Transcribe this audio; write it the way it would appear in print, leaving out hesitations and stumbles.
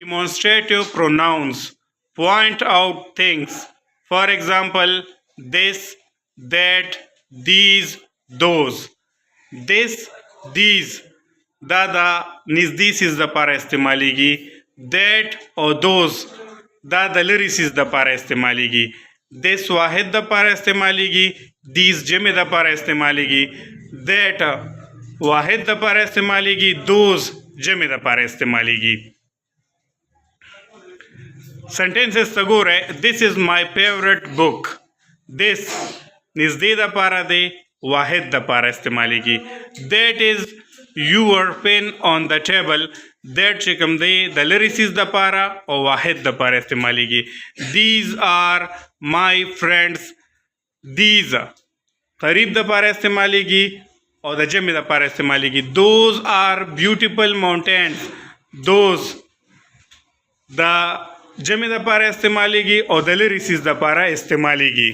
Demonstrative pronouns point out things. For example, this, that, these, those. This, these. दादा नज़दीक इस दपारा इस्तेमालीगी. That और those दादा लिरिस इस दपारा इस्तेमालीगी. This Wahid दपारा इस्तेमालीगी. These जमे दपारा इस्तेमालीगी. That Wahid दपारा इस्तेमालीगी. Those जमे दपारा इस्तेमालीगी. Sentences तगोर है. This is my favorite book. This नज़दीक दपारा दे वाहिद दपारा इस्तेमालीगी. That is your pen on the table. That चिकम they the lyricist दपारा और वाहिद दपारा इस्तेमालीगी. These are my friends. These करीब दपारा इस्तेमालीगी और द जमे दपारा इस्तेमालीगी. Those are beautiful mountains. Those the जमे दपारा इस्तेमालीगी और the lyricist दपारा इस्तेमालीगी.